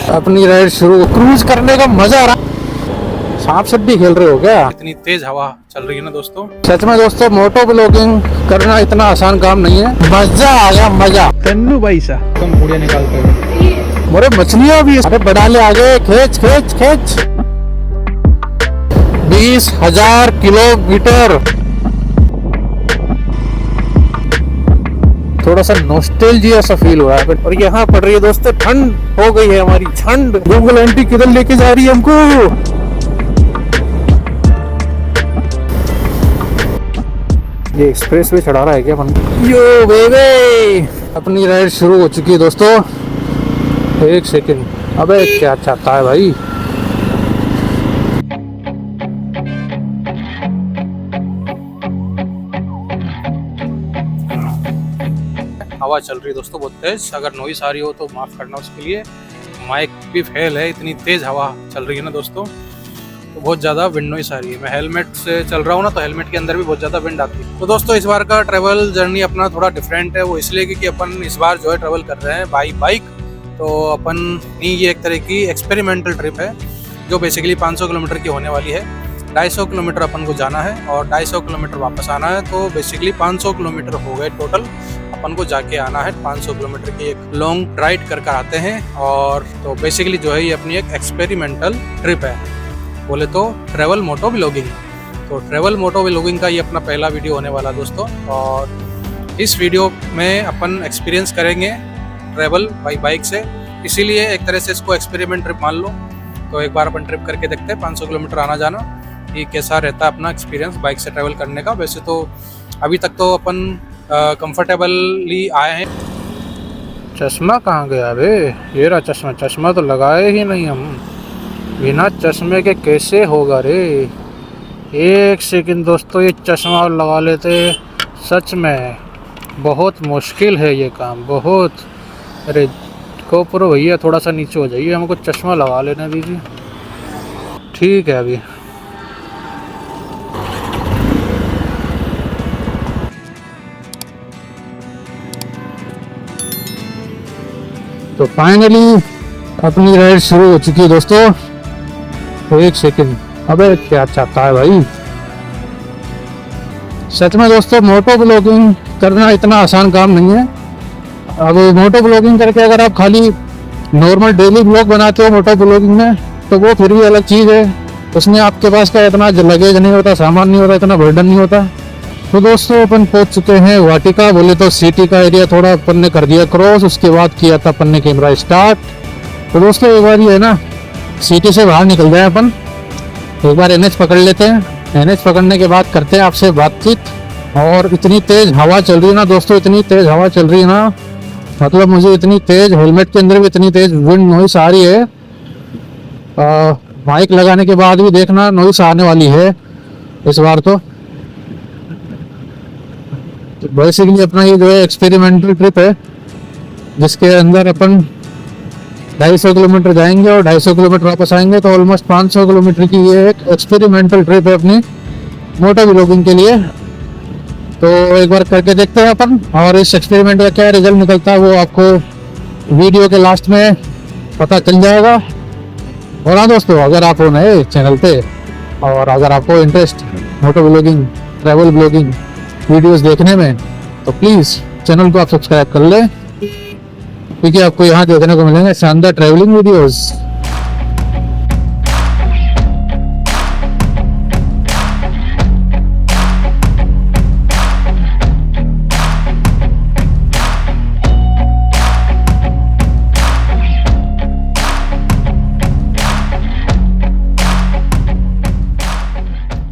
अपनी राइड शुरू, क्रूज करने का मजा आ रहा। सांप सीढ़ी खेल रहे हो क्या? इतनी तेज हवा चल रही है ना दोस्तों। सच में दोस्तों, मोटो ब्लॉगिंग करना इतना आसान काम नहीं है। मजा आ गया, मजा। तन्नू भाई सा कम पूड़िया निकालते हुए। मोरे मछलियां भी, अरे बढ़ा ले आगे, खींच खींच खींच। 20,000 किलोमीटर। थोड़ा सा नॉस्टैल्जिया सा फील हो रहा है। और यहाँ पड़ रही है दोस्तों ठंड, हो गई है हमारी ठंड। गूगल आंटी किधर लेके जा रही है हमको? ये एक्सप्रेस वे चढ़ा रहा है क्या अपन? यो बेबे, अपनी राइड शुरू हो चुकी है दोस्तों। एक सेकंड, अबे क्या चाहता है भाई? हवा चल रही है दोस्तों बहुत तेज। अगर नॉइस आ रही हो तो माफ करना उसके लिए। माइक भी फेल है, इतनी तेज हवा चल रही है ना दोस्तों, तो बहुत ज़्यादा विंड नॉइस आ रही है। मैं हेलमेट से चल रहा हूँ ना, तो हेलमेट के अंदर भी बहुत ज़्यादा विंड आती है। तो दोस्तों इस बार का ट्रैवल जर्नी अपना थोड़ा डिफरेंट है। वो इसलिए क्योंकि अपन इस बार जो है ट्रैवल कर रहे हैं बाई बाइक। तो अपन ये एक तरह की एक्सपेरिमेंटल ट्रिप है जो बेसिकली 500 किलोमीटर की होने वाली है। 250 किलोमीटर अपन को जाना है और 250 किलोमीटर वापस आना है। तो बेसिकली 500 किलोमीटर हो गए टोटल। अपन को जाके आना है 500 किलोमीटर की एक लॉन्ग राइड कर आते हैं। और तो बेसिकली जो है ये अपनी एक एक्सपेरिमेंटल ट्रिप है, बोले तो ट्रैवल मोटो व्लॉगिंग। तो ट्रैवल मोटो व्लॉगिंग का ये अपना पहला वीडियो होने वाला दोस्तों। और इस वीडियो में अपन एक्सपीरियंस करेंगे ट्रैवल बाई बाइक से, इसीलिए एक तरह से इसको एक्सपेरिमेंट ट्रिप मान लो। तो एक बार अपन ट्रिप करके देखते हैं 500 किलोमीटर आना जाना कि कैसा रहता है अपना एक्सपीरियंस बाइक से ट्रैवल करने का। वैसे तो अभी तक तो अपन कंफर्टेबली आए हैं। चश्मा कहाँ गया बे? ये रहा चश्मा। चश्मा तो लगाए ही नहीं हम। बिना चश्मे के कैसे होगा रे? एक सेकंड दोस्तों, ये चश्मा और लगा लेते। सच में बहुत मुश्किल है ये काम, बहुत। अरे गोप्रो भैया थोड़ा सा नीचे हो जाइए, हमको चश्मा लगा लेने दीजिए। ठीक है अभी। तो फाइनली अपनी राइड शुरू हो चुकी है दोस्तों। एक सेकंड, अबे क्या चाहता है भाई? सच में दोस्तों, मोटो ब्लॉगिंग करना इतना आसान काम नहीं है। अब मोटो ब्लॉगिंग करके अगर आप खाली नॉर्मल डेली ब्लॉग बनाते हो मोटो ब्लॉगिंग में, तो वो फिर भी अलग चीज़ है। उसमें आपके पास का इतना लगेज नहीं होता, सामान नहीं होता, इतना बर्डन नहीं होता। तो दोस्तों अपन पहुंच चुके हैं वाटिका। बोले तो सिटी का एरिया थोड़ा अपन ने कर दिया क्रॉस, उसके बाद किया था अपन ने कैमरा स्टार्ट। तो दोस्तों एक बार ये है ना, सिटी से बाहर निकल जाए अपन, एक बार NH पकड़ लेते हैं। NH पकड़ने के बाद करते हैं आपसे बातचीत। और इतनी तेज हवा चल रही है ना दोस्तों, इतनी तेज हवा चल रही है ना, मतलब मुझे इतनी तेज, हेलमेट के अंदर भी इतनी तेज विंड नॉइस आ रही है। माइक लगाने के बाद भी देखना नॉइस आने वाली है इस बार तो। बेसिकली अपना ये जो है एक्सपेरिमेंटल ट्रिप है, जिसके अंदर अपन 250 किलोमीटर जाएंगे और 250 किलोमीटर वापस आएंगे। तो ऑलमोस्ट 500 किलोमीटर की ये एक एक्सपेरिमेंटल ट्रिप है अपनी मोटो व्लॉगिंग के लिए। तो एक बार करके देखते हैं अपन, और इस एक्सपेरिमेंट का क्या रिजल्ट निकलता है वो आपको वीडियो के लास्ट में पता चल जाएगा। और हाँ दोस्तों, अगर आप हो नए चैनल पे और अगर आपको interest moto vlogging, travel vlogging videos देखने में, तो प्लीज़ चैनल को आप सब्सक्राइब कर लें, क्योंकि आपको यहाँ देखने को मिलेंगे शानदार ट्रैवलिंग वीडियोस।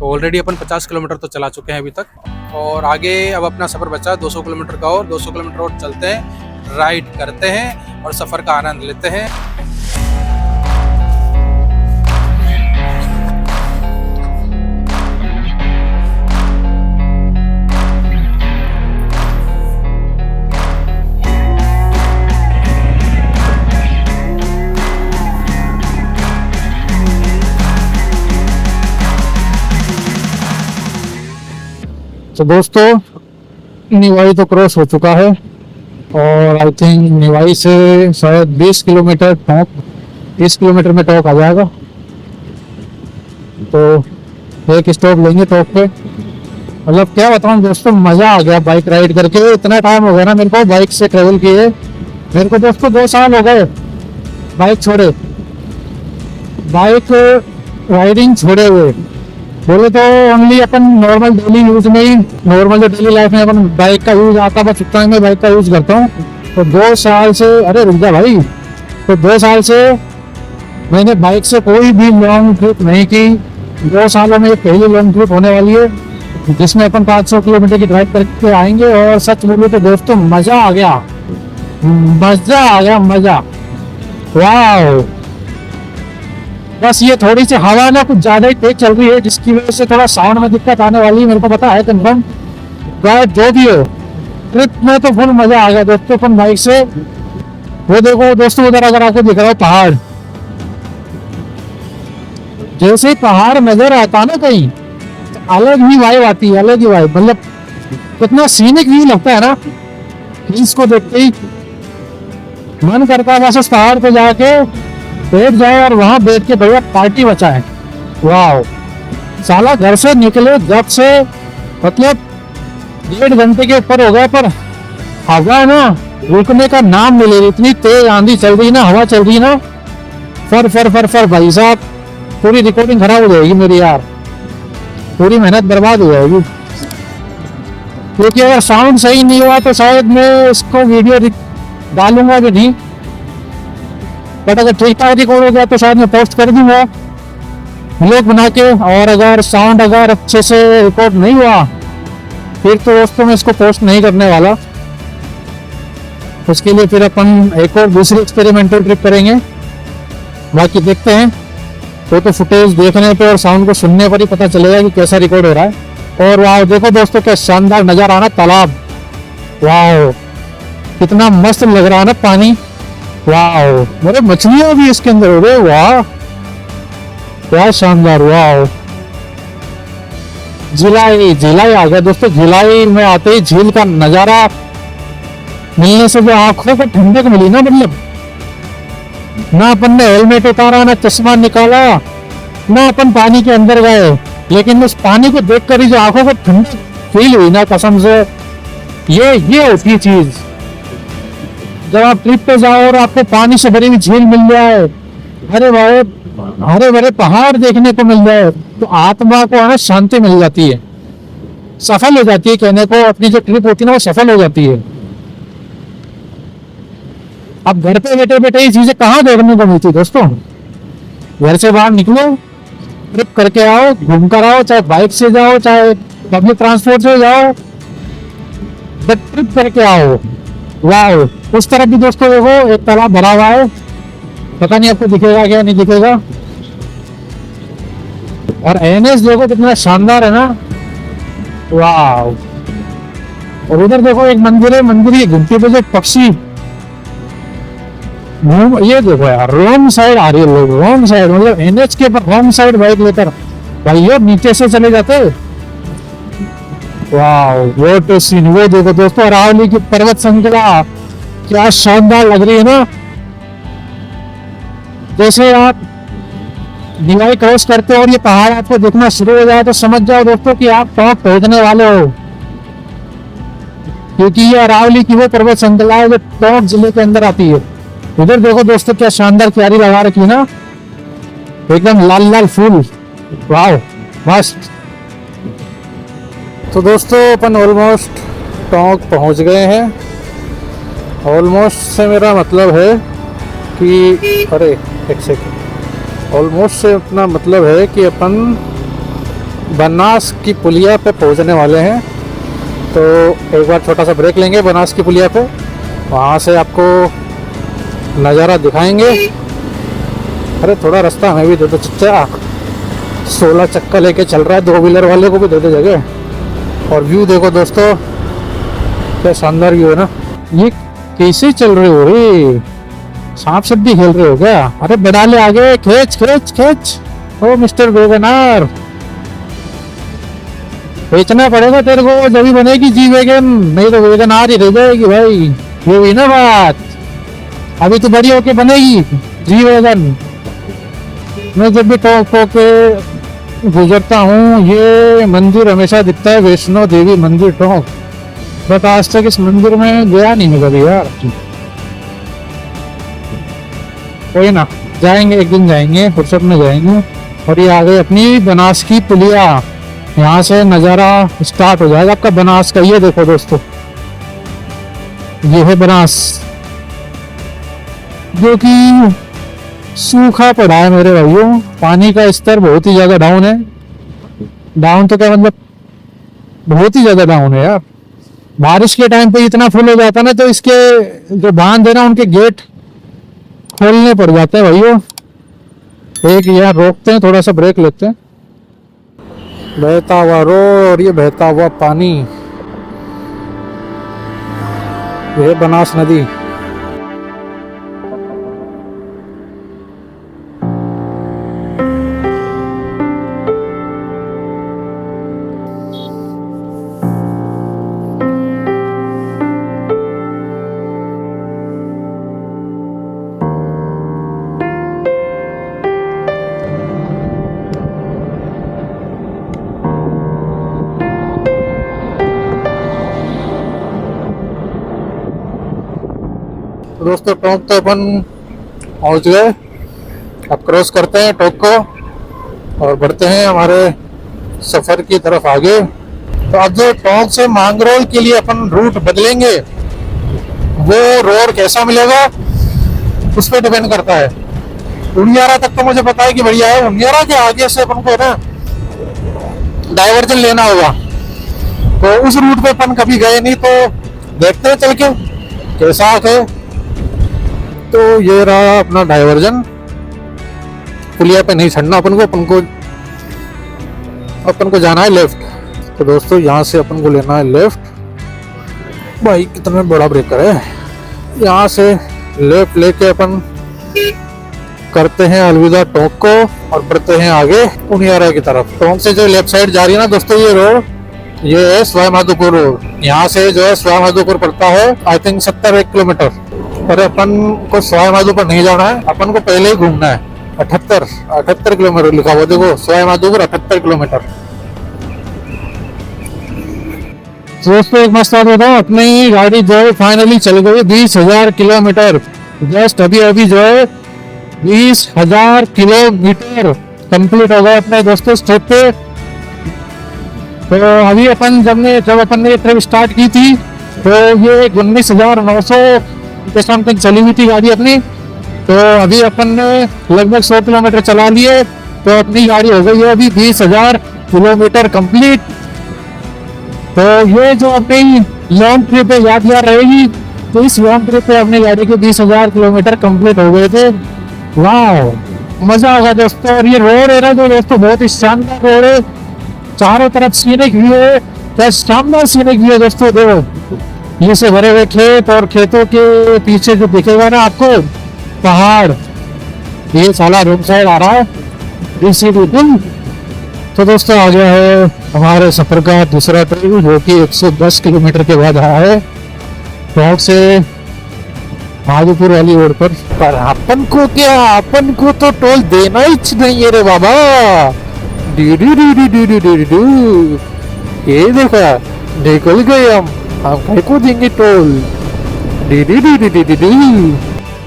ऑलरेडी अपन 50 किलोमीटर तो चला चुके हैं अभी तक, और आगे अब अपना सफ़र बचा 200 किलोमीटर का। और 200 किलोमीटर और चलते हैं, राइड करते हैं और सफ़र का आनंद लेते हैं। तो दोस्तों निवाई तो क्रॉस हो चुका है, और आई थिंक निवाई से शायद 20 किलोमीटर टॉप 30 किलोमीटर में टॉक आ जाएगा। तो एक स्टॉप लेंगे टॉक पे। मतलब क्या बताऊं दोस्तों, मजा आ गया बाइक राइड करके। इतना टाइम हो गया ना मेरे को बाइक से ट्रेवल किए। मेरे को दोस्तों 2 साल हो गए बाइक छोड़े, बाइक राइडिंग छोड़े हुए। बोले तो ओनली अपन नॉर्मल डेली यूज में ही, नॉर्मल जो डेली लाइफ में अपन बाइक का यूज आता, बस उतना ही मैं बाइक का यूज करता हूँ। तो 2 साल से, अरे रुक जा भाई, तो 2 साल से मैंने बाइक से कोई भी लॉन्ग ट्रिप नहीं की। 2 सालों में ये पहली लॉन्ग ट्रिप होने वाली है जिसमें अपन 500 किलोमीटर की ड्राइव करके आएंगे। और सच बोलूं तो दोस्तों मजा आ गया, मजा आ गया, मजा। वाह, बस ये थोड़ी सी हवा ना कुछ ज्यादा ही तेज चल रही है जिसकी वजह से थोड़ा साउंड में दिक्कत आने वाली है, मेरे को पता है कंफर्म। जो भी हो, ट्रिप में तो फुल मजा आ गया दोस्तों अपन बाइक से। वो देखो दोस्तों, उधर अगर आपको दिख रहा है पहाड़, जैसे ही पहाड़ नजर आता है ना कहीं, तो अलग ही वाइब आती है, अलग ही वाइब। मतलब कितना सीनिक व्यू लगता है ना, इसको देखते ही मन करता है बस उस पहाड़ पे जाके बैठ जाए और वहां बैठ के बढ़िया पार्टी बचाए। वाह, साला घर से निकले जब से मतलब 1.5 घंटे के ऊपर हो गया, पर हवा ना रुकने का नाम नहीं ले रही। इतनी तेज आंधी चल रही ना, हवा चल रही ना, फर फर फर फर। भाई साहब पूरी रिकॉर्डिंग खराब हो जाएगी मेरी यार, पूरी मेहनत बर्बाद हो जाएगी। क्योंकि अगर साउंड सही नहीं हुआ तो शायद मैं इसको वीडियो डालूंगा भी नहीं, बट अगर ठीक ठाक रिकॉर्ड हो गया तो शायद मैं पोस्ट कर दूंगा व्लॉग बना के। और अगर साउंड अगर अच्छे से रिकॉर्ड नहीं हुआ फिर तो दोस्तों मैं इसको पोस्ट नहीं करने वाला। उसके लिए फिर अपन एक और दूसरी एक्सपेरिमेंटल ट्रिप करेंगे। बाकी देखते हैं, तो फुटेज देखने पे और साउंड को सुनने पर ही पता चलेगा कि कैसा रिकॉर्ड हो रहा है। और वाह देखो दोस्तों, क्या शानदार नजारा आना तालाब। वाह कितना मस्त लग रहा है ना पानी। वाह, मेरे मछलियां भी इसके अंदर। अरे वाह क्या शानदार। वाह, झिलाई झिलाई आ गया दोस्तों। झिलाई में आते ही झील का नजारा मिलने से जो आंखों को ठंडक मिली ना, मतलब ना अपन ने हेलमेट उतारा, ना चश्मा निकाला, ना अपन पानी के अंदर गए, लेकिन उस पानी को देखकर ही जो आंखों को ठंडक फील हुई ना, कसम से ये होती चीज। जब आप ट्रिप पे जाओ और आपको पानी से भरी हुई झील मिल जाए, हरे भरे पहाड़ देखने को मिल जाए, तो आत्मा को ना शांति मिल जाती है, सफल हो जाती है। कहने को अपनी जो ट्रिप होती है ना वो सफल हो जाती है। अब घर पे बैठे बैठे ये चीजें कहाँ देखने को मिलती दोस्तों। घर से बाहर निकलो, ट्रिप करके आओ, घूम कर आओ, चाहे बाइक से जाओ चाहे पब्लिक ट्रांसपोर्ट से जाओ, बट ट्रिप करके आओ। वाह, उस तरफ भी दोस्तों देखो एक तालाब भरा हुआ है, पता नहीं आपको दिखेगा क्या नहीं दिखेगा। और एनएच देखो कितना शानदार है ना। वाह, और उधर देखो एक मंदिर है, मंदिर की घंटी पे जो पक्षी, ये देखो यार रॉन्ग साइड आ रही है, लोग रॉन्ग साइड, मतलब एनएच के पर रॉन्ग साइड बाइक लेकर भाई और नीचे से चले जाते। वाह, वो तो सीन। वो देखो दोस्तों अरावली की पर्वत श्रृंखला क्या शानदार लग रही है ना। जैसे आप नीलाई क्रॉस करते हो और ये पहाड़ आपको दिखना शुरू हो जाए तो समझ जाओ दोस्तों कि आप टॉप पहुंचने वाले हो, क्योंकि ये अरावली की वो पर्वत श्रृंखला है जो टॉप जिले के अंदर आती है। उधर देखो दोस्तों क्या शानदार क्यारी लगा रखी ना, एकदम लाल लाल फूल। वाह मस्त। तो दोस्तों अपन ऑलमोस्ट टोंक पहुंच गए हैं। ऑलमोस्ट से मेरा मतलब है कि, अरे एक सेकंड, ऑलमोस्ट से अपना मतलब है कि अपन बनास की पुलिया पे पहुंचने वाले हैं। तो एक बार छोटा सा ब्रेक लेंगे बनास की पुलिया पे, वहाँ से आपको नज़ारा दिखाएंगे। अरे थोड़ा रास्ता हमें भी दे दो चच्चा, 16 चक्का लेके चल रहा है, 2 व्हीलर वाले को भी दे दो जगह। और व्यू देखो दोस्तों क्या शानदार व्यू है ना। ये कैसे चल रहे हो रे, सांप सब्जी खेल रहे हो क्या? अरे बढ़ा ले आगे, खींच खींच खींच। ओ मिस्टर वैगनआर, बेचना पड़ेगा तेरे को जब भी बनेगी जी वैगन, नहीं तो वैगनआर ही रह जाएगी भाई। ये हुई ना बात, अभी तो बड़ी होके बनेगी जी वैगन। मैं जब भी टोंक के गुजरता हूँ ये मंदिर हमेशा दिखता है, वैष्णो देवी मंदिर टोंक। बट आज तक इस मंदिर में गया नहीं मैं कभी यार। कोई ना, जाएंगे एक दिन, जाएंगे फुर्सत में जाएंगे। और ये आ गई अपनी बनास की पुलिया, यहाँ से नज़ारा स्टार्ट हो जाएगा आपका बनास का। ये देखो दोस्तों, ये है बनास जो कि सूखा पड़ा है मेरे भाइयों। पानी का स्तर बहुत ही ज्यादा डाउन है। डाउन तो क्या मतलब, बहुत ही ज्यादा डाउन है यार। बारिश के टाइम पे इतना फुल हो जाता है ना, तो इसके जो बांध है ना उनके गेट खोलने पड़ जाते हैं भाइयों। एक यार रोकते हैं, थोड़ा सा ब्रेक लेते हैं। बहता हुआ रोड और ये बहता हुआ पानी, ये बनास नदी। तो दोस्तों टोंक तो अपन पहुंच गए। अब क्रॉस करते हैं टोंक को और बढ़ते हैं हमारे सफर की तरफ आगे। तो अब जो टोंक से मांगरोल के लिए अपन रूट बदलेंगे, वो रोड कैसा मिलेगा उस पर डिपेंड करता है। उनियारा तक तो मुझे पता है कि बढ़िया है। उनियारा के आगे से अपन को ना डाइवर्जन लेना होगा, तो उस रूट पे अपन कभी गए नहीं, तो देखते हैं चल के कैसा है। तो ये रहा अपना डाइवर्जन। पुलिया पे नहीं चढ़ना अपन को जाना है लेफ्ट। तो दोस्तों यहाँ से अपन को लेना है लेफ्ट। भाई कितना बड़ा ब्रेकर है। यहाँ से लेफ्ट लेके अपन करते हैं अलविदा टोंक को और बढ़ते हैं आगे उनियारा की तरफ। टोंक से जो लेफ्ट साइड जा रही है ना दोस्तों ये रोड, ये है सवाई माधोपुर रोड। यहाँ से जो है सवाई माधोपुर पड़ता है आई थिंक 70 किलोमीटर। पर अपन को सवाई माधोपुर नहीं जाना है, अपन को पहले ही घूमना है। 78 किलोमीटर लिखा हुआ देखो, सवाई माधोपुर 78 किलोमीटर। दोस्तों एक मस्त बात बताऊं, अपनी गाड़ी जो है फाइनली चल गई 20,000 किलोमीटर। जस्ट अभी अभी जो है 20,000 किलोमीटर कंप्लीट हो गए अपने दोस्तों इस ट्रिप पे। तो अभी जब अपन ने ट्रिप स्टार्ट की थी तो ये 19,900 के समथिंग चली हुई थी गाड़ी अपनी। तो अभी अपन ने लगभग 100 किलोमीटर चला लिए, तो अपनी गाड़ी हो गई है अभी 20,000 किलोमीटर कंप्लीट। तो ये जो अपनी लॉन्ग ट्रिप है यादगार रहेगी। तो इस लॉन्ग ट्रिप पे अपनी गाड़ी के 20,000 किलोमीटर कंप्लीट हो गए थे। वाह मजा आ गया दोस्तों। और ये रोड है ना जो दोस्तों बहुत ही शानदार रोड है, चारों तरफ सीनिक व्यू है। क्या शानदार सीनिक व्यू है दोस्तों। देखो ये से भरे हुए खेत और खेतों के पीछे जो दिखेगा ना आपको पहाड़, ये साला रोड साइड आ रहा है बिल्कुल। तो दोस्तों आ गया है हमारे सफर का दूसरा ट्रिप जो कि 110 किलोमीटर के बाद आया है टोंक से माधोपुर वाली रोड पर अपन को क्या, अपन को तो टोल देना ही नहीं है रे बाबा। ये देखा निकल गए हम कहीं को देंगे टोल।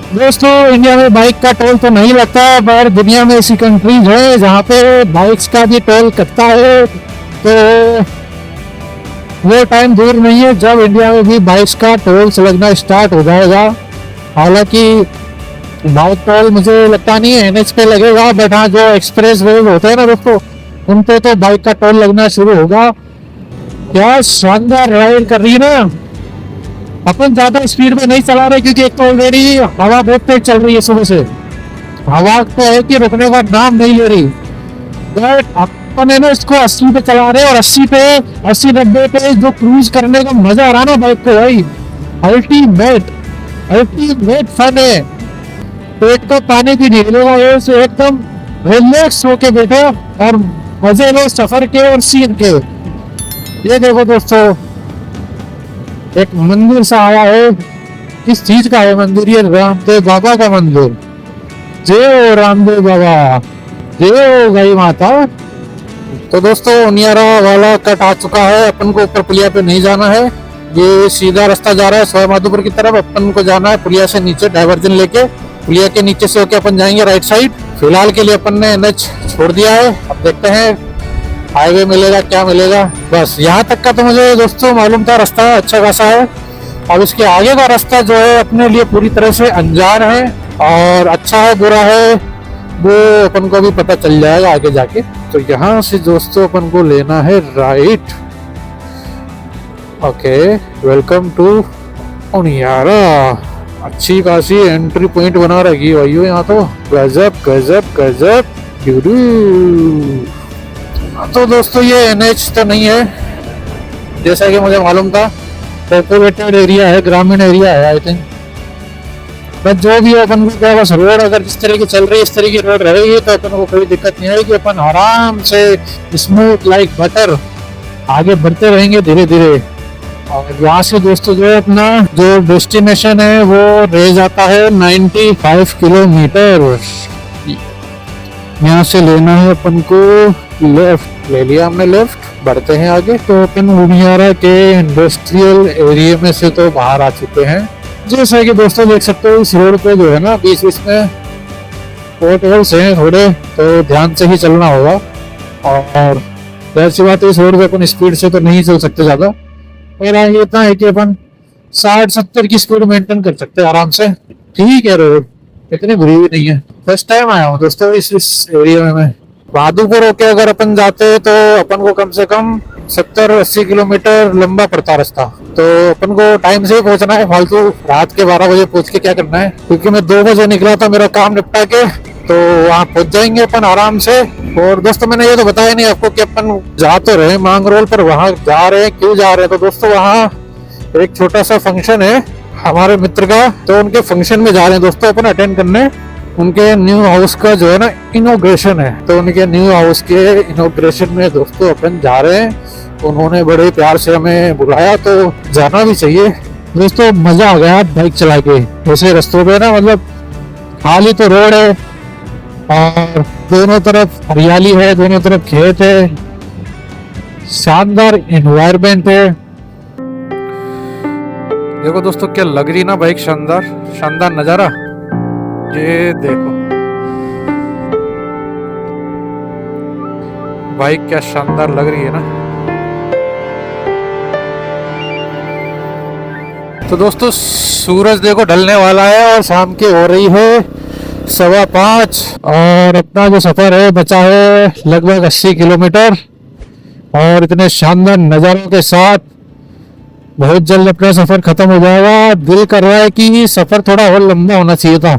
दोस्तों इंडिया में बाइक का टोल तो नहीं लगता, पर दुनिया में ऐसी कंट्रीज है जहाँ पे बाइक्स का भी टोल कटता है। तो वो टाइम दूर नहीं है जब इंडिया में भी बाइक्स का टोल लगना स्टार्ट हो जाएगा। हालांकि बाइक टोल मुझे लगता नहीं है NH पे लगेगा, बट हाँ जो एक्सप्रेस वे होते हैं ना दोस्तों उन पे तो बाइक का टोल लगना शुरू होगा। क्या शानदार राइड कर रही है ना। अपन ज्यादा स्पीड में नहीं चला रहे क्योंकि एक तो ऑलरेडी हवा बहुत तेज चल रही है सुबह से। हवा तो है कि रुकने का नाम नहीं ले रही, बट अपन है ना इसको 80 पे चला रहे और 80-90 पे जो क्रूज करने का मजा आ रहा ना बाइक को, भाई अल्टीमेट फन है। पेट को पानी की ढील से एकदम रिलैक्स होके बैठे और मजे लो सफर के और सीन के। ये देखो दोस्तों एक मंदिर सा आया है। किस चीज का है मंदिर? ये रामदेव बाबा का मंदिर। जय रामदेव बाबा। जय गई माता। तो दोस्तों उनियारा वाला कट आ चुका है, अपन को ऊपर पुलिया पे नहीं जाना है, ये सीधा रास्ता जा रहा है सवाई माधोपुर की तरफ। अपन को जाना है पुलिया से नीचे डाइवर्जन लेके, पुलिया के नीचे से होके अपन जाएंगे राइट साइड। फिलहाल के लिए अपन ने एनएच छोड़ दिया है, अब देखते हैं हाईवे मिलेगा क्या मिलेगा। बस यहाँ तक का तो मुझे दोस्तों मालूम था, रास्ता अच्छा खासा है। अब इसके आगे का रास्ता जो है अपने लिए पूरी तरह से अनजान है, और अच्छा है बुरा है वो अपन को भी पता चल जाएगा आगे जाके। तो यहाँ से दोस्तों अपन को लेना है right. Okay, welcome to Uniara. अच्छी खासी एंट्री पॉइंट बना रखी है भाइयों यहाँ तो, गजब गजब गजब ड्यूडू। तो दोस्तों ये एनएच तो नहीं है जैसा कि मुझे मालूम था, पॉपुलेटेड एरिया है, ग्रामीण एरिया है आई थिंक। बस जो भी है अपन को क्या, बस रोड अगर जिस तरह की चल रही है इस तरह की रोड रहेगी तो अपन को कोई दिक्कत नहीं आएगी। अपन आराम से स्मूथ लाइक बटर आगे बढ़ते रहेंगे धीरे धीरे। और यहाँ से दोस्तों जो है अपना जो डेस्टिनेशन है वो रह जाता है 95 किलोमीटर। यहाँ से लेना है अपन को लेफ्ट, ले लिया हमने लेफ्ट, बढ़ते हैं आगे। तो अपन उनियारा के इंडस्ट्रियल एरिया में से तो बाहर आ चुके हैं। जैसा कि दोस्तों देख सकते हो इस रोड पे जो है ना बीच बीच में पोर्ट होल्स हैं थोड़े, तो ध्यान से ही चलना होगा। और जाहिर सी बात है इस रोड पे अपन स्पीड से तो नहीं चल सकते ज्यादा, मेरा ये इतना है कि अपन 60-70 की स्पीड मेंटेन कर सकते हैं आराम से। ठीक है, रोड इतनी बुरी भी नहीं है। फर्स्ट टाइम आया हूँ दोस्तों इस एरिया में मैं। माधोपुर होके अगर अपन जाते हैं तो अपन को कम से कम 70-80 किलोमीटर लंबा पड़ता रास्ता, तो अपन को टाइम से ही पहुंचना है, फालतू रात के 12 बजे पहुंच के क्या करना है। क्योंकि मैं 2 बजे निकला था मेरा काम निपटा के, तो वहाँ पहुंच जाएंगे अपन आराम से। और दोस्तों मैंने ये तो बताया नहीं आपको कि अपन जा तो रहे मांगरोल, पर वहाँ जा रहे हैं क्यों जा रहे हैं। तो दोस्तों वहाँ एक छोटा सा फंक्शन है हमारे मित्र का, तो उनके फंक्शन में जा रहे हैं दोस्तों अपन अटेंड करने। उनके न्यू हाउस का जो है ना इनॉग्रेशन है, तो उनके न्यू हाउस के इनॉग्रेशन में दोस्तों अपन जा रहे हैं। उन्होंने बड़े प्यार से हमें बुलाया तो जाना भी चाहिए। दोस्तों मजा आ गया बाइक चला के ऐसे रास्तों पे ना, मतलब खाली तो रोड है और दोनों तरफ हरियाली है, दोनों तरफ खेत है, शानदार एनवायरनमेंट है। देखो दोस्तों क्या लग रही ना बाइक, शानदार शानदार नजारा। ये देखो बाइक क्या शानदार लग रही है ना। तो दोस्तों सूरज देखो ढलने वाला है और शाम की हो रही है 5:15, और अपना जो सफर है बचा है लगभग 80 किलोमीटर। और इतने शानदार नज़ारों के साथ बहुत जल्द अपना सफर खत्म हो जाएगा। दिल कर रहा है कि सफर थोड़ा और लंबा होना चाहिए था।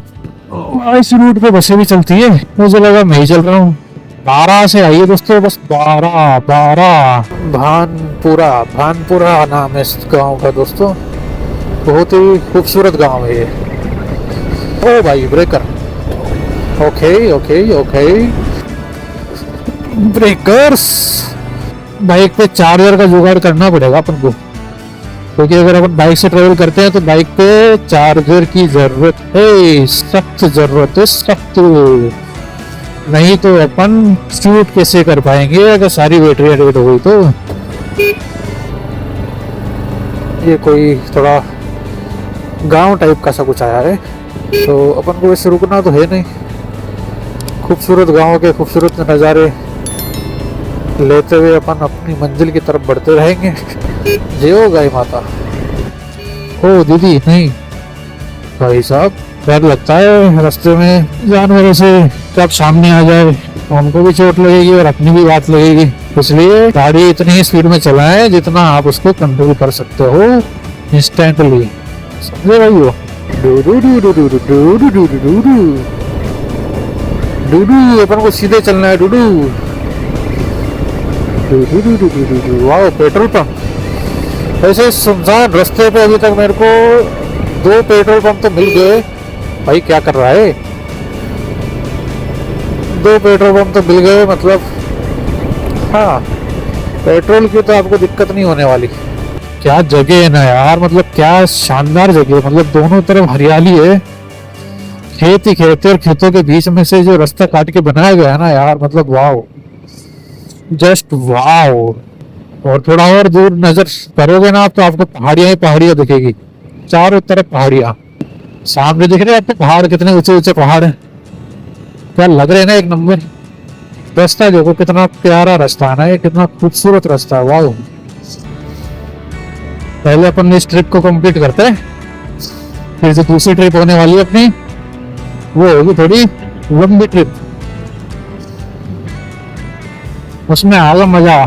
इस रूट पे बसें भी चलती है, मुझे लगा मैं ही चल रहा हूँ। 12 से आइए दोस्तों, बस 12 भानपुरा नाम है इस गाँव का दोस्तों। बहुत ही खूबसूरत गांव है ये। ओ भाई breaker, okay okay okay breakers. Bike पे चार्जर का जुगाड़ करना पड़ेगा अपन को, क्योंकि अगर अपन बाइक से ट्रेवल करते हैं तो बाइक पे चार्जर की जरूरत है, सख्त जरूरत है, सख्त। नहीं तो अपन शूट कैसे कर पाएंगे अगर सारी बैटरी डेड हो गई तो। ये कोई थोड़ा गांव टाइप का सा कुछ आया है, तो अपन को इससे रुकना तो है नहीं। खूबसूरत गांव के खूबसूरत नज़ारे लेते हुए अपन अपनी मंजिल की तरफ बढ़ते रहेंगे। जय हो गाय माता। ओ दीदी नहीं भाई साहब, डर लगता है रास्ते में जानवरों से, कब सामने आ जाए तो हमको भी चोट लगेगी और अपनी भी बात लगेगी। इसलिए गाड़ी इतनी स्पीड में चलाएं जितना आप उसको कंट्रोल कर सकते हो इंस्टेंटली, समझे भाई। वो डूडू अपन को सीधे चलना है, डूडू। वाह पेट्रोल पंप। ऐसे सुनसान रास्ते पे अभी तक मेरे को 2 पेट्रोल पंप तो मिल गए। भाई क्या कर रहा है, 2 पेट्रोल पंप तो मिल गए, मतलब हाँ पेट्रोल की तो आपको दिक्कत नहीं होने वाली। क्या जगह है ना यार, मतलब क्या शानदार जगह, मतलब दोनों तरफ हरियाली है, खेत ही खेत है और खेतों के बीच में से जो रास्ता काट के बनाया गया है ना यार, मतलब वाओ, जस्ट वाओ। और थोड़ा और दूर नजर करोगे ना आप तो आपको पहाड़ियां ही पहाड़ियां दिखेगी, चारों तरफ पहाड़ियां। सामने दिख रहे हैं आपको पहाड़, कितने ऊंचे ऊंचे पहाड़ हैं, क्या लग रहे हैं ना, एक नंबर। रास्ता देखो कितना प्यारा रास्ता है ना ये, कितना खूबसूरत रास्ता है, वाह। पहले अपन इस ट्रिप को कंप्लीट करते हैं, फिर जो दूसरी ट्रिप होने वाली है अपनी वो होगी थोड़ी लंबी ट्रिप, उसमें आएगा मजा।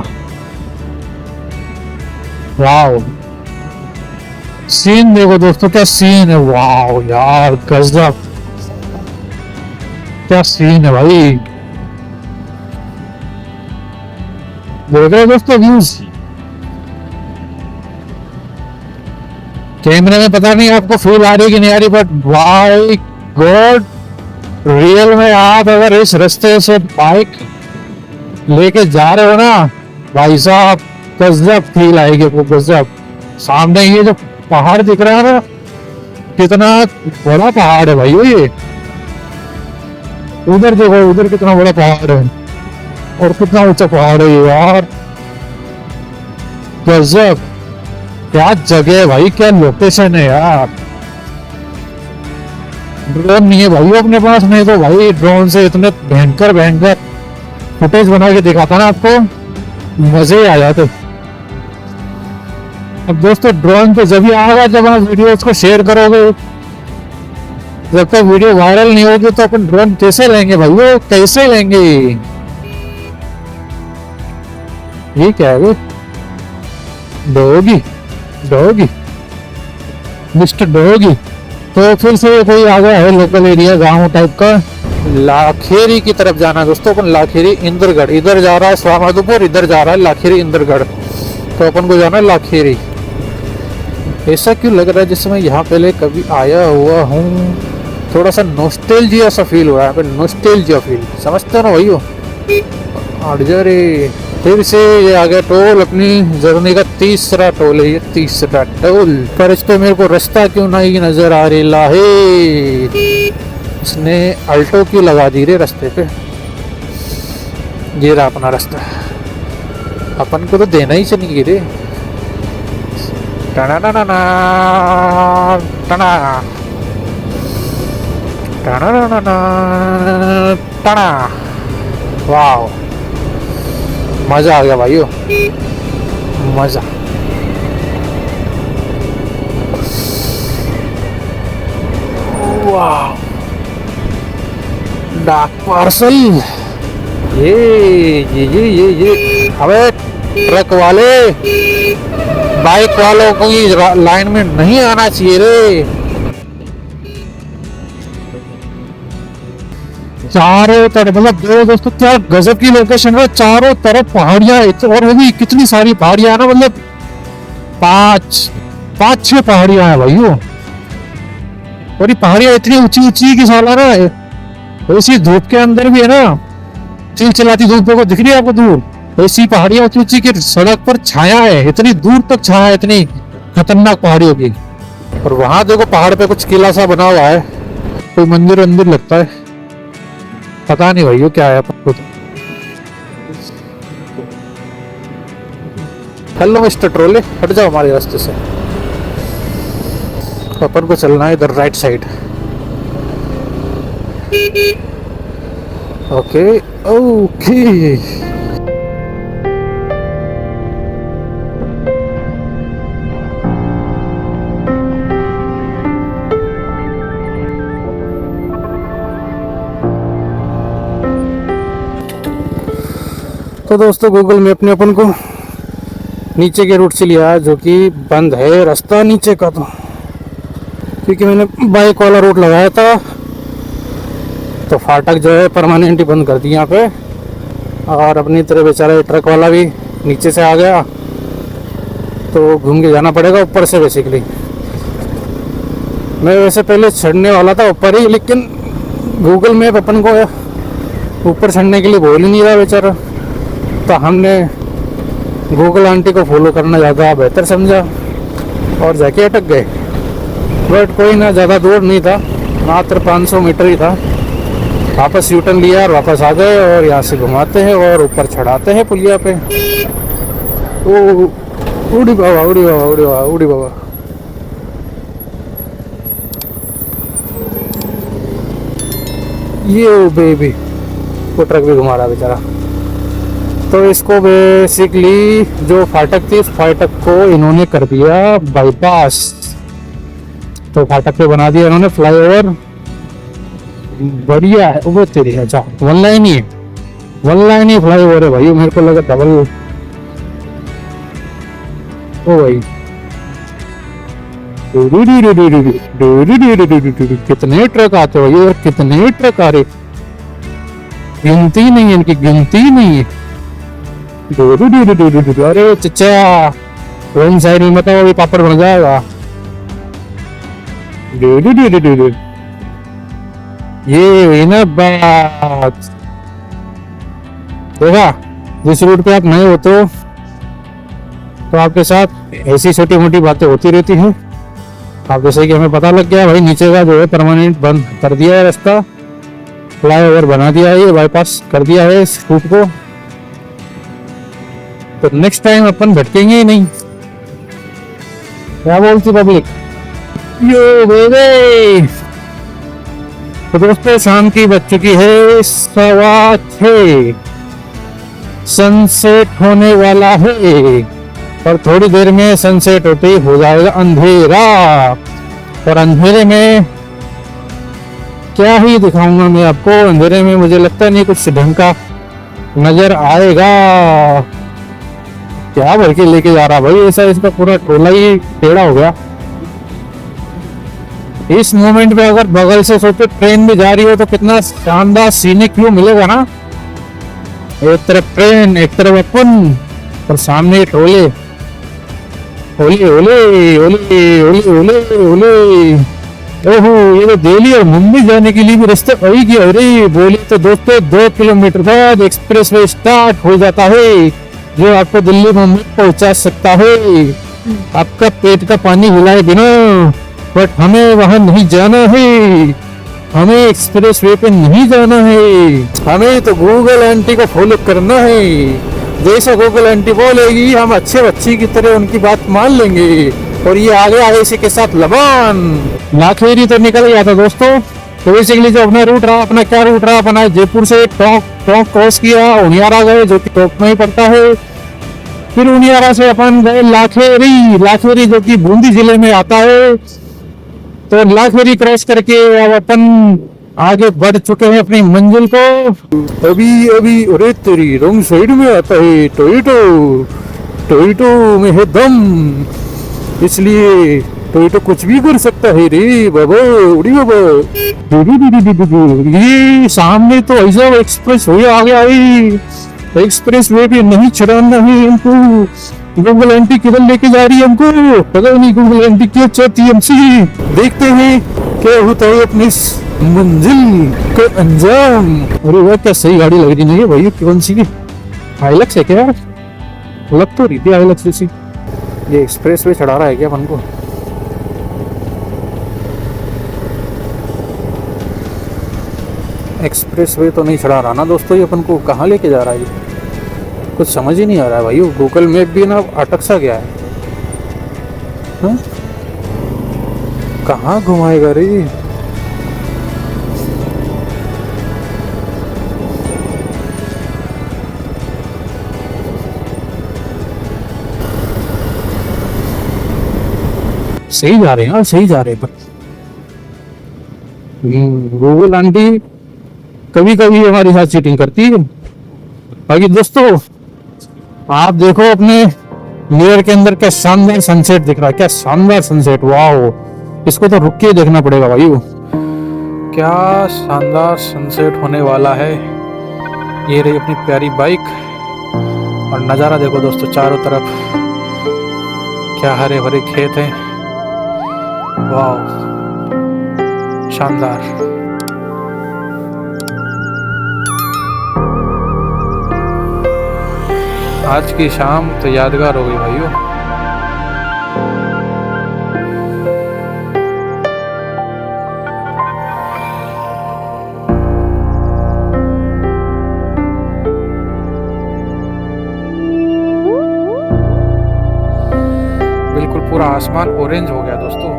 वाह, सीन देखो दोस्तों, क्या सीन है, वाह यार गजब, क्या सीन है भाई। देख रहे हो दोस्तों व्यूज, कैमरे में पता नहीं आपको फील आ रही है कि नहीं आ रही, बट भाई गॉड, रियल में आप अगर इस रास्ते से बाइक लेके जा रहे हो ना भाई साहब, गजब फील आएगी आपको, गजब। सामने ये जो पहाड़ दिख रहा है ना, कितना बड़ा पहाड़ है भाई ये, उधर देखो, उधर कितना बड़ा पहाड़ है और कितना ऊंचा पहाड़ है ये यार, गजब। क्या जगह है भाई, क्या लोकेशन है यार। ड्रोन नहीं है भाई अपने पास, नहीं तो भाई ड्रोन से इतने भयंकर भयंकर फुटेज बना के दिखाता ना आपको, मजे ही आ जाते। अब दोस्तों ड्रोन तो जब ही आएगा जब आप वीडियो को शेयर करोगे, जब तक वीडियो वायरल नहीं होगी तो अपन ड्रोन कैसे लेंगे भाई, वो कैसे लेंगे। ये क्या है, डोगी डोगी मिस्टर डोगी। तो फिर से कोई आ गया है लोकल एरिया, गांव टाइप का, लाखेरी की तरफ जाना दोस्तों अपन, लाखेरी इंद्रगढ़। इधर जा रहा है स्वामाधोपुर, इधर जा रहा है लाखेरी इंद्रगढ़, तो अपन को जाना है लाखेरी। ऐसा क्यों लग रहा है जैसे मैं यहाँ पहले कभी आया हुआ हूँ, थोड़ा सा नॉस्टैल्जिया सा फील हो रहा है, नॉस्टैल्जिया फील, समझते हो ना भाइयों। अरे फिर से ये आ गया टोल, अपनी जर्नी का तीसरा टोल है ये, तीसरा टोल। पर इस पे मेरे को रास्ता क्यों नहीं नजर आ रही लाहे, इसने अल्टो क्यों लगा दी रे रास्ते पे। ये रहा अपना रास्ता, अपन को तो देना ही चाहिए रे। टना टना टना टना टना टना, वाह मजा आ गया भाइयों, मजा। वाह, डाक पार्सल, ये अबे ट्रक वाले, बाइक वालों को ये लाइन में नहीं आना चाहिए रे। चारों तरफ, मतलब दोस्तों क्या गजब की लोकेशन है, चारों तरफ पहाड़ियां, और वो भी कितनी सारी पहाड़ियां ना, मतलब पांच छह पहाड़ियां हैं भाइयों। और ये पहाड़ियां इतनी ऊंची ऊंची की साला ना, ऐसी धूप के अंदर भी है ना, चिलचिलाती धूप को दिख रही है आपको दूर, ऐसी पहाड़ियां ऊंची ऊंची की सड़क पर छाया है, इतनी दूर तक छाया है, इतनी खतरनाक पहाड़ियों की। और वहां देखो पहाड़ पे कुछ किला सा बना हुआ है, कोई मंदिर वंदिर लगता है, पता नहीं भाई क्या है अपन को। हेलो मिस्टर ट्रोले, हट जाओ हमारे रास्ते से, अपन को चलना है इधर राइट साइड। ओके ओके, तो दोस्तों गूगल मैप ने अपन को नीचे के रूट से लिया जो कि बंद है रास्ता नीचे का, तो क्योंकि मैंने बाइक वाला रूट लगाया था तो फाटक जो है परमानेंट ही बंद कर दी यहाँ पे। और अपनी तरह बेचारा ट्रक वाला भी नीचे से आ गया, तो घूम के जाना पड़ेगा ऊपर से बेसिकली। मैं वैसे पहले चढ़ने वाला था ऊपर ही, लेकिन गूगल मैप अपन को ऊपर चढ़ने के लिए बोल ही नहीं रहा बेचारा, तो हमने गूगल आंटी को फॉलो करना ज़्यादा बेहतर समझा और जाके अटक गए। बट कोई ना, ज़्यादा दूर नहीं था, मात्र 500 मीटर ही था। वापस यूटर्न लिया और वापस आ गए और यहाँ से घुमाते हैं और ऊपर चढ़ाते हैं पुलिया पे। ओ उड़ी बाबा, उड़ी बाबा, उड़ी बाबा, उड़ी बाबा। ये बेबी, वो ट्रक भी घुमा रहा बेचारा। तो इसको बेसिकली जो फाटक थी, उस फाटक को इन्होंने कर दिया बाईपास। तो फाटक पे बना दिया इन्होंने फ्लाईओवर। बढ़िया है वो तेरी। अच्छा, वन लाइन ही है, वन लाइन ही फ्लाईओवर है भाई। मेरे को लगा डबल। ओ भाई, कितने ट्रक आते हो भाई, और कितने ट्रक आ रहे, गिनती नहीं है इनकी, गिनती नहीं है। अरे चचा, वन साइड में बताओ, अभी पापड़ बन जाएगा। ये हुई ना बात। देखा, जिस रूट पे आप नए हो तो आपके साथ ऐसी छोटी मोटी बातें होती रहती हैं। आप जैसे कि हमें पता लग गया भाई, नीचे का जो है परमानेंट बंद कर दिया है रास्ता, फ्लाईओवर बना दिया है, ये बाईपास कर दिया है इस रूट को। तो नेक्स्ट टाइम अपन भटकेंगे ही नहीं। क्या बोलती पब्लिक? यो बेबे। तो दोस्तों, शाम की बज चुकी है 6:15। सनसेट होने वाला है और थोड़ी देर में सनसेट होते ही हो जाएगा अंधेरा। और अंधेरे में क्या ही दिखाऊंगा मैं आपको। अंधेरे में मुझे लगता नहीं कुछ ढंग का नजर आएगा। क्या भर के लेके जा रहा भाई, ऐसा इसका पूरा टोला ही टेढ़ा हो गया। इस मोमेंट पे अगर बगल से सोचो ट्रेन भी जा रही हो तो कितना शानदार सीनिक व्यू मिलेगा ना। एक तरफ ट्रेन, एक तरफ अपन, और सामने टोले। ओले ओले ओले ओले ओले ओले। ओहो, ये तो दिल्ली और मुंबई जाने के लिए भी रास्ता वही की। अरे बोले तो दोस्तों, 2 किलोमीटर बाद एक्सप्रेस वे स्टार्ट हो जाता है, जो आपको दिल्ली मुंबई पहुंचा सकता है आपका पेट का पानी हिलाए बिना। बट हमें वहां नहीं जाना है, हमें एक्सप्रेस वे पे नहीं जाना है, हमें तो गूगल आंटी को फॉलो करना है। जैसा गूगल आंटी बोलेगी हम अच्छे बच्ची की तरह उनकी बात मान लेंगे। और ये आ गया है इसी के साथ लबान। लाखेरी तो निकल गया था दोस्तों। तो बेसिकली जो अपना रूट रहा, अपना क्या रूट रहा, अपना जयपुर से टोंक क्रॉस किया, उनियारा गए जो कि टोंक में ही पड़ता है। फिर उनियारा से अपन गए लाखेरी जो कि बूंदी जिले में आता है। तो लाखेरी क्रॉस करके अब अपन आगे बढ़ चुके हैं अपनी मंजिल को। अभी अरे तेरी रॉन्ग साइड में आता है टोयोटो में है दम, इसलिए टोयोटो कुछ भी कर सकता है रे बाबा, उड़ी बाबा। ये सामने तो ऐसा एक्सप्रेस वे आ गया है। एक्सप्रेस वे भी नहीं चढ़ाना है हमको। गूगल आंटी किधर लेके जा रही है हमको पता नहीं। गूगल आंटी क्यों चाहती है हमसे, देखते हैं क्या होता है अपनी मंजिल का अंजाम। अरे वाह, क्या सही गाड़ी लग रही नहीं है भाई। कौन सी की? हाइलक्स है क्या? लग तो रही थी हाइलक्स जैसी। ये एक्सप्रेस वे चढ़ा रहा है क्या अपन को? एक्सप्रेस वे तो नहीं चढ़ा रहा ना दोस्तों, ये अपन को कहाँ लेके जा रहा है? ये कुछ समझ ही नहीं आ रहा है भाई। गूगल मैप भी ना अटक सा गया है। हाँ? कहाँ घुमाएगा रे? सही जा रहे हैं, हाँ सही जा रहे हैं। पर गूगल आंटी कभी कभी हमारे साथ चीटिंग करती है। बाकी दोस्तों, आप देखो अपने मिरर के अंदर क्या शानदार सनसेट दिख रहा है, क्या शानदार सनसेट। वाह, इसको तो रुक के देखना पड़ेगा भाई। क्या शानदार सनसेट होने वाला है। ये रही अपनी प्यारी बाइक और नज़ारा देखो दोस्तों, चारों तरफ क्या हरे भरे खेत हैं। वाह, शानदार। आज की शाम तो यादगार हो गई भाइयों। पूरा आसमान ऑरेंज हो गया दोस्तों।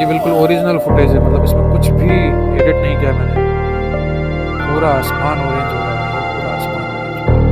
ये बिल्कुल ओरिजिनल फुटेज है, मतलब इसमें कुछ भी एडिट नहीं किया मैंने। पूरा आसमान ऑरेंज हो गया भाई, पूरा आसमान ऑरेंज हो गया।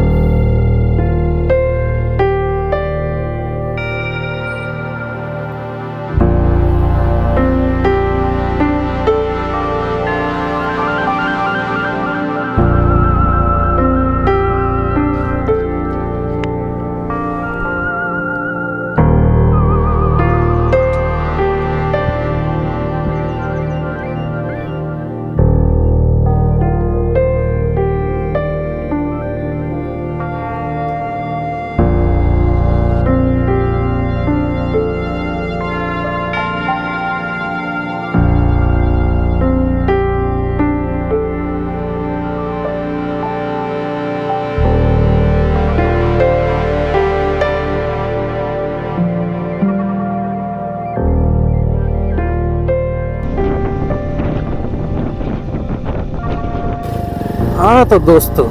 हाँ तो दोस्तों,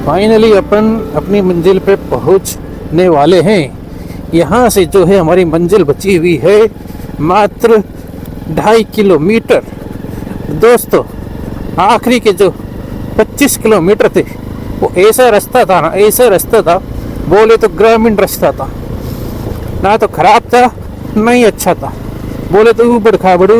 फाइनली अपन अपनी मंजिल पे पहुंचने वाले हैं। यहाँ से जो है हमारी मंजिल बची हुई है मात्र 2.5 किलोमीटर। दोस्तों आखिरी के जो 25 किलोमीटर थे वो ऐसा रास्ता था ना, ऐसा रास्ता था, बोले तो ग्रामीण रास्ता था, ना तो खराब था ना ही अच्छा था, बोले तो ऊबड़ खाबड़।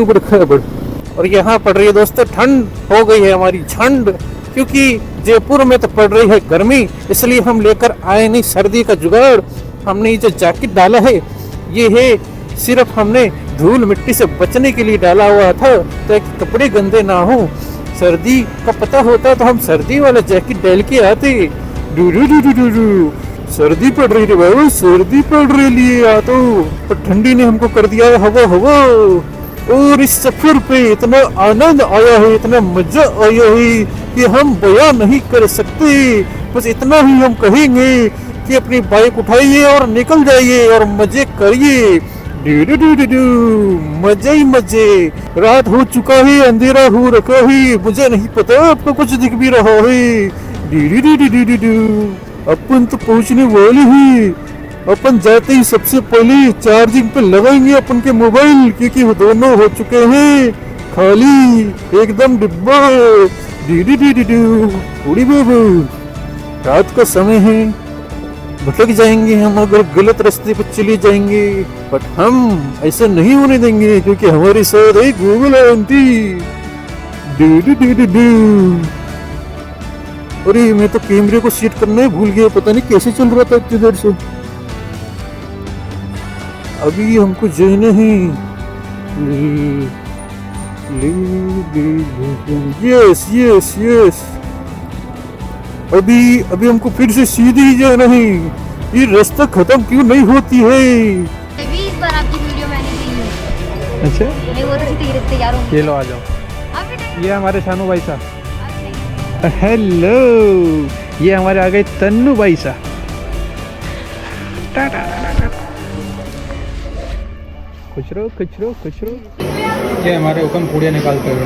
और यहाँ पड़ रही है दोस्तों ठंड, हो गई है हमारी ठंड, क्योंकि जयपुर में तो पड़ रही है गर्मी, इसलिए हम लेकर आए नहीं सर्दी का जुगाड़। हमने ये जो जैकेट डाला है ये है सिर्फ हमने धूल मिट्टी से बचने के लिए डाला हुआ था, ताकि कपड़े गंदे ना हो। सर्दी का पता होता तो हम सर्दी वाला जैकेट डाल के आते। सर्दी पड़ रही है भाई, सर्दी पड़ रही है तो, पर ठंडी ने हमको कर दिया है हवा। और इस सफर पे इतना आनंद आया है, इतना मजा आया है कि हम बयां नहीं कर सकते। बस इतना ही हम कहेंगे कि अपनी बाइक उठाइए और निकल जाइए और मजे करिए। मजे ही मजे। रात हो चुका है, अंधेरा हो रखा है, मुझे नहीं पता आपको कुछ दिख भी रहा है। अपन तो पहुंचने वाले ही। अपन जाते ही सबसे पहले चार्जिंग पे लगाएंगे अपन के मोबाइल, क्योंकि वो दोनों हो चुके हैं खाली, एकदम डिब्बा। उड़ी बाबू, रात का समय है, भटक जाएंगे हम अगर गलत रास्ते पर चले जाएंगे, बट हम ऐसा नहीं होने देंगे क्योंकि हमारे साथ है गूगल आंटी। अरे मैं तो कैमरे को सेट करना ही भूल गया, पता नहीं कैसे चल रहा था इतनी देर से। अभी हमको जाना है, यस। अभी हमको फिर से सीधे ही जाना है। ये रास्ता खत्म क्यों नहीं होती है? अभी इस बार आपकी वीडियो मैंने दी है। अच्छा, नहीं वो तो तैयार होंगे। ये लो आ जाओ, ये हमारे शानू भाई साहब। हेलो, ये हमारे आ गए तन्नू भाई साहब। खुश रहो। ये हमारे हुक्म पूड़िया निकालते हुए।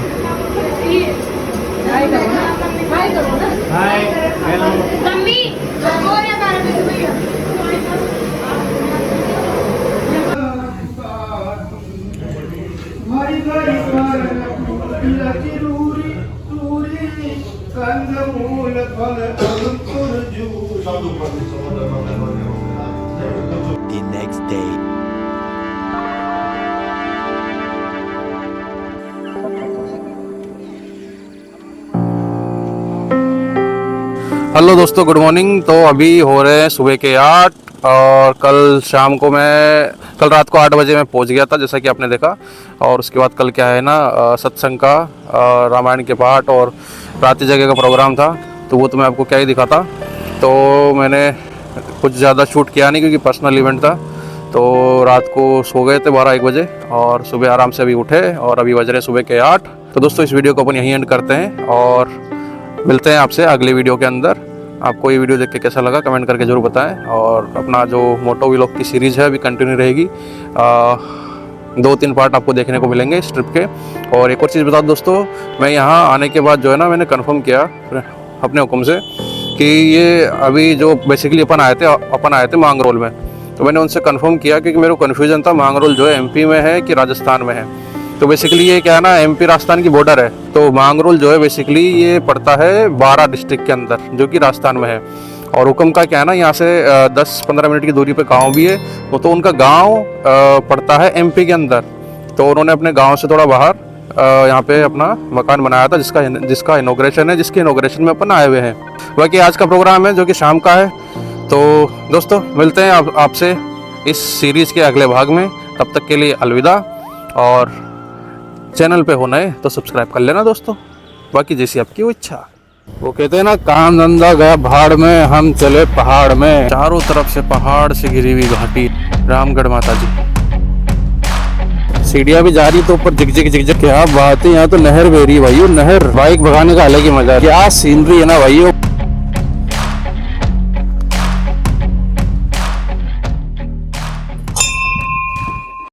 Hi, hello. The next day. Hello दोस्तों, गुड मॉर्निंग। तो अभी हो रहे हैं सुबह के 8 और कल रात को 8 बजे मैं पहुंच गया था, जैसा कि आपने देखा। और उसके बाद कल क्या है ना, सत्संग का, रामायण के पाठ और रात जगह का प्रोग्राम था, तो वो तो मैं आपको क्या ही दिखाता। तो मैंने कुछ ज़्यादा शूट किया नहीं क्योंकि पर्सनल इवेंट था। तो रात को सो गए थे 12-1 बजे और सुबह आराम से अभी उठे और अभी बज रहे सुबह के 8। तो दोस्तों इस वीडियो को अपन यहीं एंड करते हैं और मिलते हैं आपसे अगले वीडियो के अंदर। आपको ये वीडियो देख के कैसा लगा कमेंट करके ज़रूर बताएं। और अपना जो मोटो व्लॉग की सीरीज़ है अभी कंटिन्यू रहेगी, 2-3 पार्ट आपको देखने को मिलेंगे इस ट्रिप के। और एक और चीज़ बता दोस्तों, मैं यहाँ आने के बाद जो है ना, मैंने कंफर्म किया अपने हुक्म से कि ये अभी जो बेसिकली अपन आए थे मांगरोल में, तो मैंने उनसे कंफर्म किया क्योंकि मेरे को कन्फ्यूजन था मांगरोल जो है एमपी में है कि राजस्थान में है। तो बेसिकली ये क्या है ना, एमपी राजस्थान की बॉर्डर है। तो मांगरोल जो है बेसिकली ये पड़ता है बारा डिस्ट्रिक्ट के अंदर, जो कि राजस्थान में है। और हुक्म का क्या है ना, यहाँ से 10-15 मिनट की दूरी पे गांव भी है। वो तो उनका गांव पड़ता है एमपी के अंदर। तो उन्होंने अपने गांव से थोड़ा बाहर यहाँ पे अपना मकान बनाया था, जिसका इनॉग्रेशन है, जिसके इनॉग्रेशन में अपन आए हुए हैं। बाकी आज का प्रोग्राम है जो कि शाम का है। तो दोस्तों मिलते हैं आपसे इस सीरीज़ के अगले भाग में। तब तक के लिए अलविदा। और चैनल पे हो नए तो सब्सक्राइब कर लेना दोस्तों, बाकी जैसी आपकी इच्छा। वो कहते हैं ना, काम धंधा गया भाड़ में, हम चले पहाड़ में। चारों तरफ से पहाड़ से घिरी हुई घाटी, रामगढ़ माता जी। सीढ़ियाँ भी जा रही तो ऊपर झिक झिक। क्या बात है, यहाँ तो नहर बह रही है भाई, नहर। बाइक भगाने का अलग ही मजा है। क्या सीनरी है ना भाई।